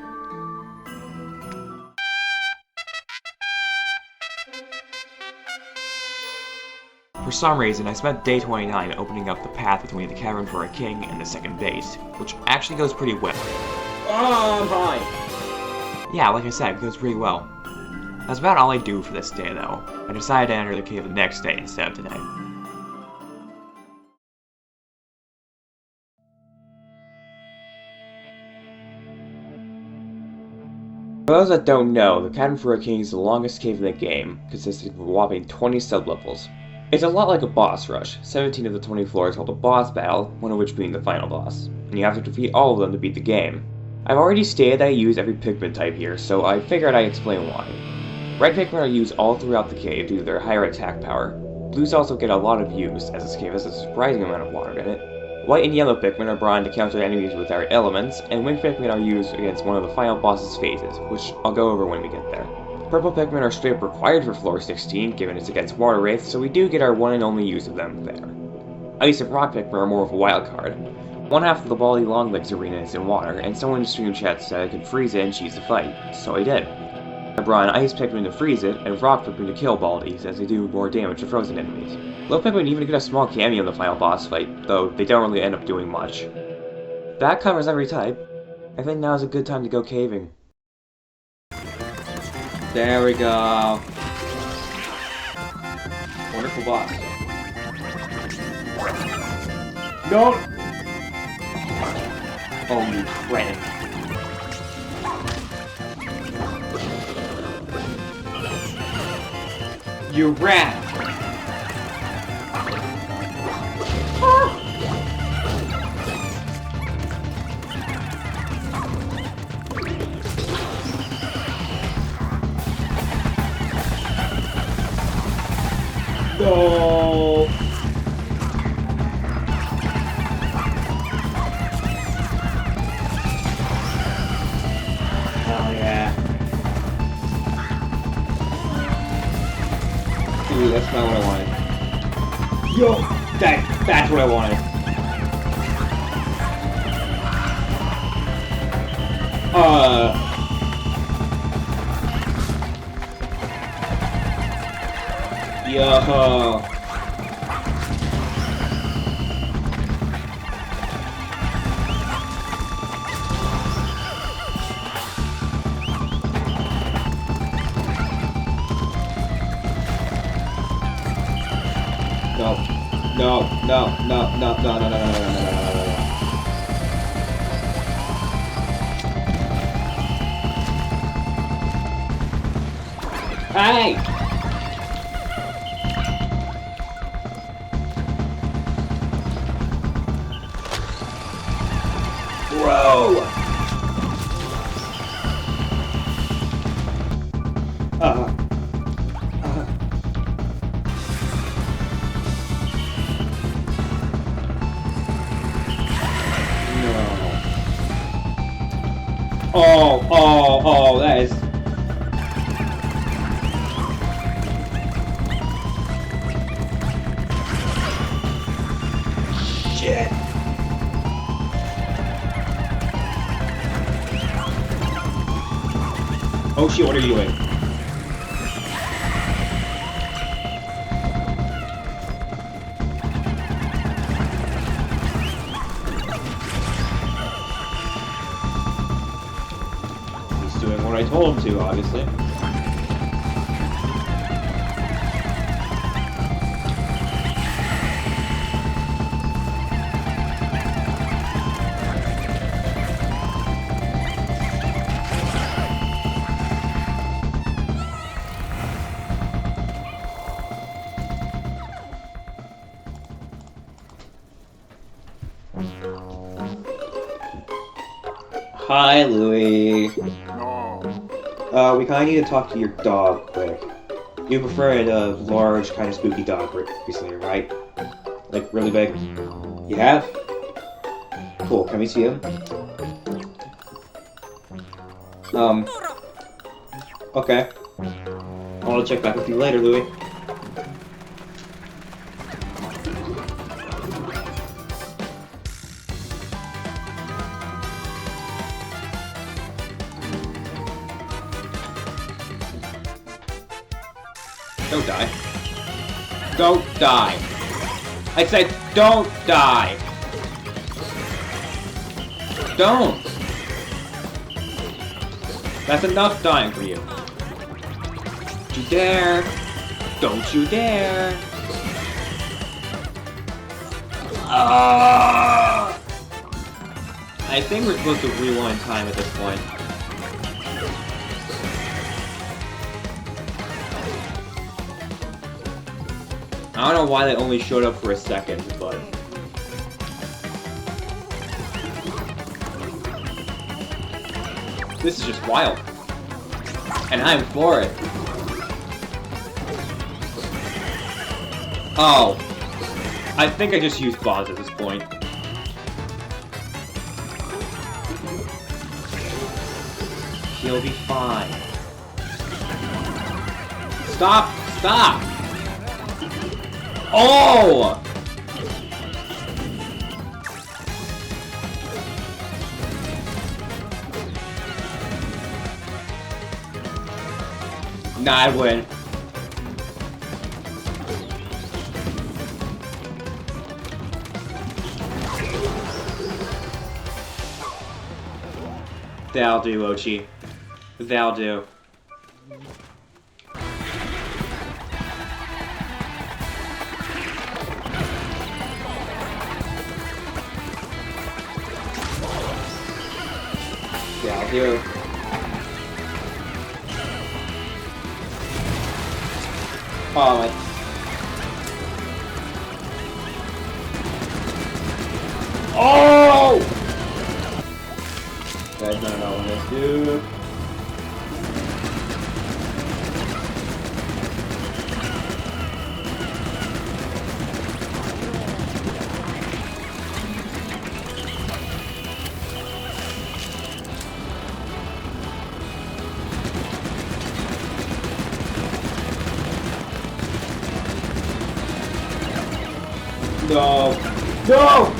For some reason, I spent day 29 opening up the path between the Cavern for a King and the second base, which actually goes pretty well. Oh, I'm fine. Yeah, like I said, it goes pretty well. That's about all I do for this day though. I decided to enter the cave the next day instead of today. For those that don't know, the Cavern for a King is the longest cave in the game, consisting of a whopping 20 sublevels. It's a lot like a boss rush. 17 of the 20 floors hold a boss battle, one of which being the final boss, and you have to defeat all of them to beat the game. I've already stated that I use every Pikmin type here, so I figured I'd explain why. Red Pikmin are used all throughout the cave due to their higher attack power. Blues also get a lot of use, as this cave has a surprising amount of water in it. White and yellow Pikmin are brought in to counter enemies with their elements, and winged Pikmin are used against one of the final boss's phases, which I'll go over when we get there. Purple Pikmin are straight up required for floor 16, given it's against water wraiths, so we do get our one and only use of them there. Ice and rock Pikmin are more of a wild card. One half of the Baldy Longlegs arena is in water, and someone in stream chat said I could freeze it and cheese the fight, so I did. I brought an Ice Pikmin to freeze it, and Rock Pikmin to kill Baldies, as they do more damage to frozen enemies. Low Pikmin even get a small cameo in the final boss fight, though they don't really end up doing much. That covers every type. I think now is a good time to go caving. There we go. Wonderful boss. No! Oh, you credit. You rat! No! Oh yeah. Dude, that's not what I wanted. Yo! That's what I wanted. Yo! No. Hey! Bro! Oh, that is... Shit! Oh shit, what are you doing? What I told him to, obviously. Hi, Louie. We kinda need to talk to your dog quick. You prefer a large, kinda spooky dog recently, right? Like, really big? You have? Cool, can we see him? Okay. I'll check back with you later, Louie. Don't die. Don't die. I said don't die. Don't. That's enough dying for you. you dare! Don't you dare! I think we're supposed to rewind time at this point. I don't know why they only showed up for a second, but... this is just wild. And I'm for it. Oh. I think I just used bombs at this point. He'll be fine. Stop! Stop! Oh! Nah, I win. That'll do, Ochi. That'll do. That'll do. Oh my. Oh! Guys, no, let's do. No! No!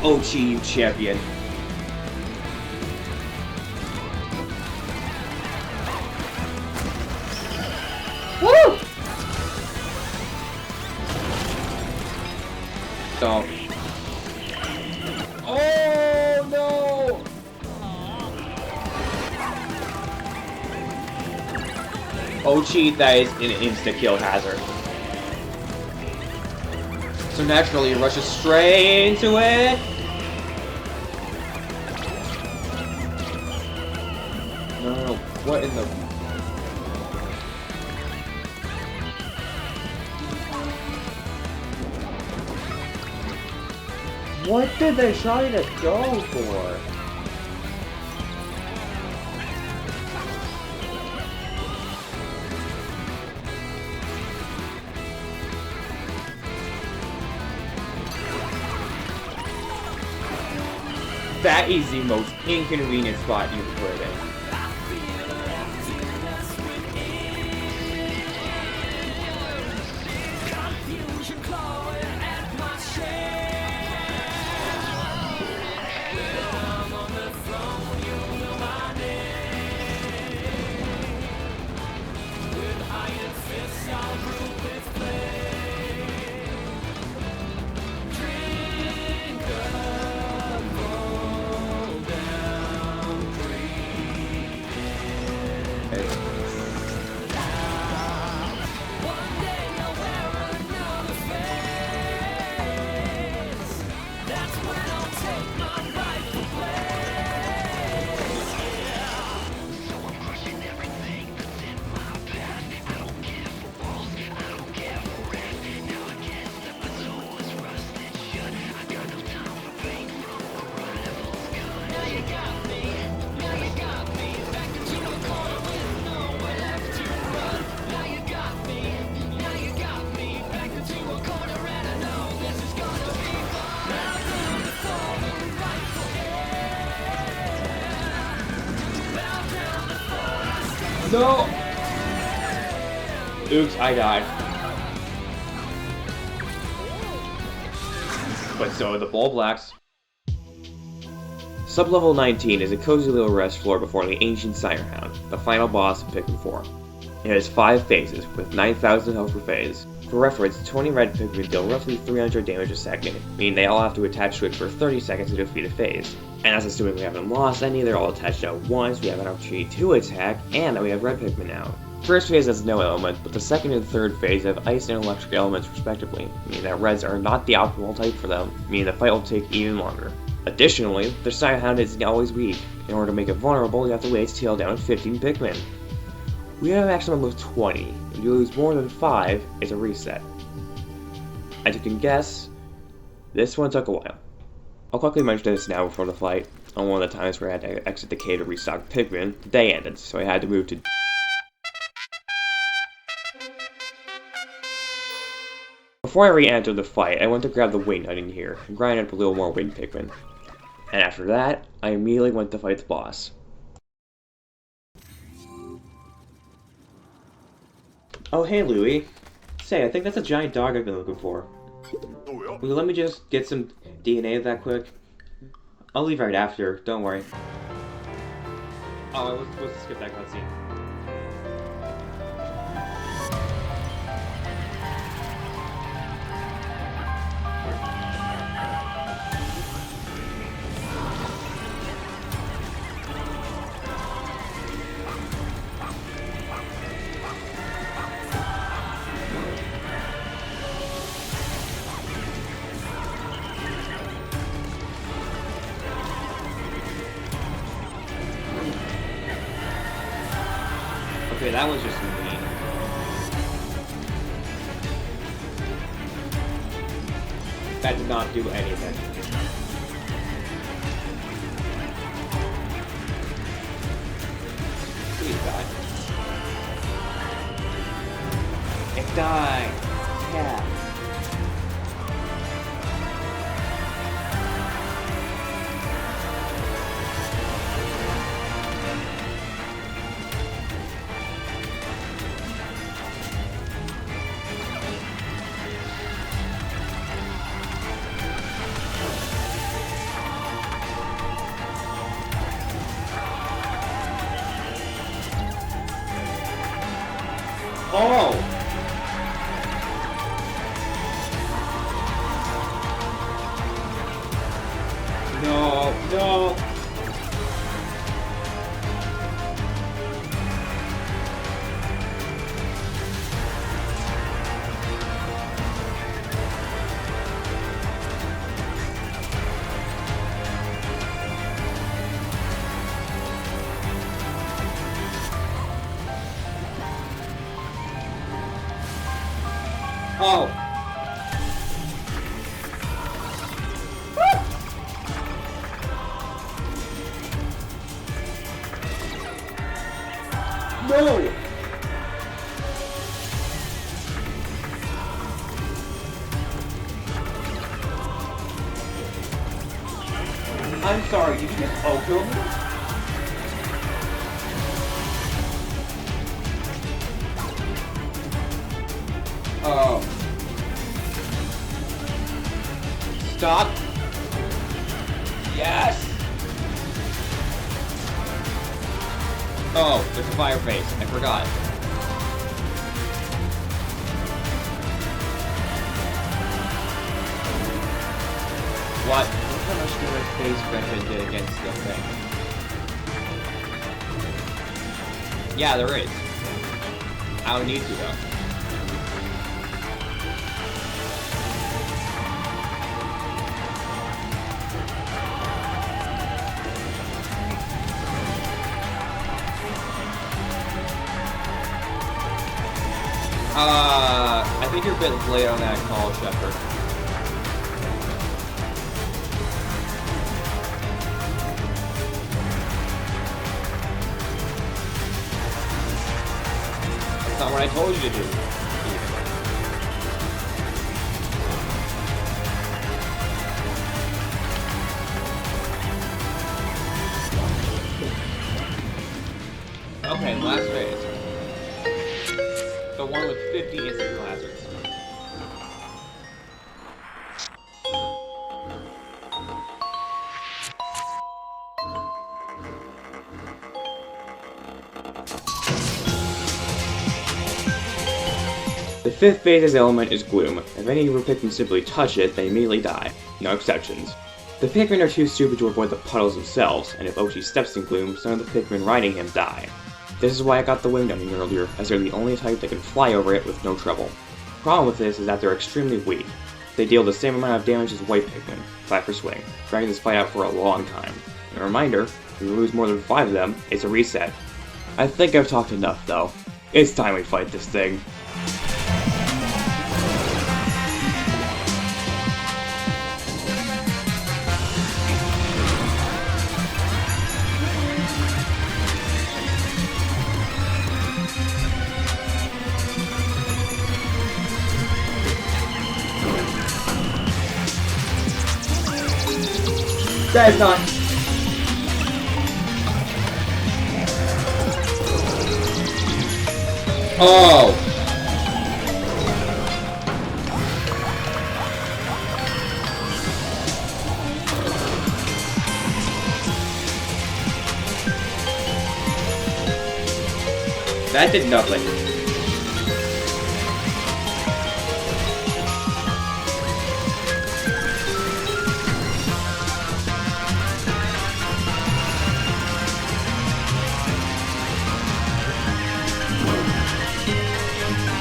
Ochi, you champion. Woo! Don't. Oh no! Ochi, that is an insta-kill hazard. So naturally, he rushes straight into it. No, what in the... what did they try to go for? That is the most inconvenient spot you can put it in. No! Oops, I died. But so are the Bull Blacks. Sublevel 19 is a cozy little rest floor before the ancient Sirehound, the final boss of Pikmin 4. It has 5 phases, with 9,000 health per phase. For reference, 20 red Pikmin deal roughly 300 damage a second, meaning they all have to attach to it for 30 seconds to defeat a phase. And that's assuming we haven't lost any, they're all attached at once, we have an opportunity to attack, and that we have red Pikmin out. First phase has no element, but the second and third phase have ice and electric elements respectively, meaning that reds are not the optimal type for them, meaning the fight will take even longer. Additionally, their Side-Hound is always weak. In order to make it vulnerable, you have to weigh its tail down 15 Pikmin. We have a maximum of 20. If you lose more than 5, it's a reset. As you can guess, this one took a while. I'll quickly mention this now before the fight. On one of the times where I had to exit the cave to restock Pikmin, the day ended, so I had to move to... Before I re-entered the fight, I went to grab the Wind Nut in here, and grind up a little more Wind Pikmin. And after that, I immediately went to fight the boss. Oh hey Louie. Say, I think that's a giant dog I've been looking for. Will you let me just get some DNA of that quick? I'll leave right after, don't worry. Oh, I was supposed to skip that cutscene. Okay, that was just mean. That did not do anything. Please die. It died. Yeah. Oh! No, no! Oh! No! I'm sorry, did you just auto me? Oh. Stop. Yes! Oh, there's a fire face. I forgot. What? Look how much damage Phase Benefit did against the thing. Yeah, there is. I don't need to, though. I think you're a bit late on that call, Shepard. That's not what I told you to do. Okay, last phase. The one with 50 instant hazards. The fifth phase's element is Gloom. If any of your Pikmin simply touch it, they immediately die. No exceptions. The Pikmin are too stupid to avoid the puddles themselves, and if Oshi steps in gloom, some of the Pikmin riding him die. This is why I got the wing dummy earlier, as they're the only type that can fly over it with no trouble. The problem with this is that they're extremely weak. They deal the same amount of damage as white Pikmin, 5 per swing, dragging this fight out for a long time. And a reminder, if we lose more than 5 of them, it's a reset. I think I've talked enough though. It's time we fight this thing. That is not. Oh! That did nothing.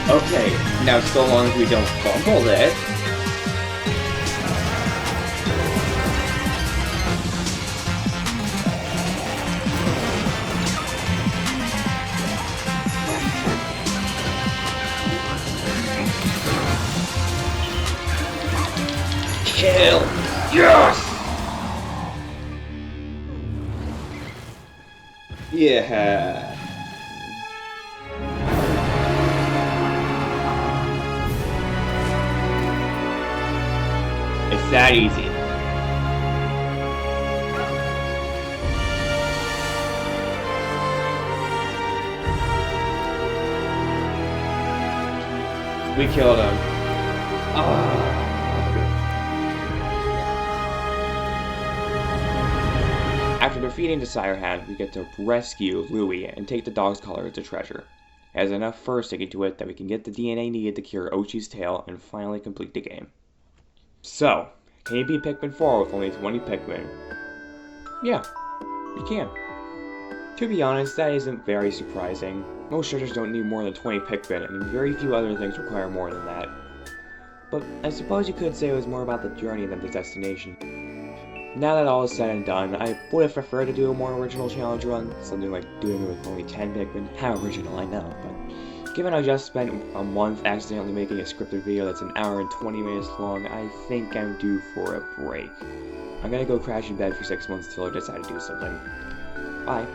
Okay, now so long as we don't fumble this. Kill! Yes! Yeah. It's that easy. We killed him. Oh. After defeating the Sire Hand, we get to rescue Louie and take the dog's collar as a treasure. It has enough fur sticking to it that we can get the DNA needed to cure Ochi's tail and finally complete the game. So, can you beat Pikmin 4 with only 20 Pikmin? Yeah, you can. To be honest, that isn't very surprising. Most treasures don't need more than 20 Pikmin, and very few other things require more than that. But I suppose you could say it was more about the journey than the destination. Now that all is said and done, I would have preferred to do a more original challenge run, something like doing it with only 10 Pikmin. How original, I know, but given I just spent a month accidentally making a scripted video that's an hour and 20 minutes long, I think I'm due for a break. I'm gonna go crash in bed for 6 months until I decide to do something. Bye.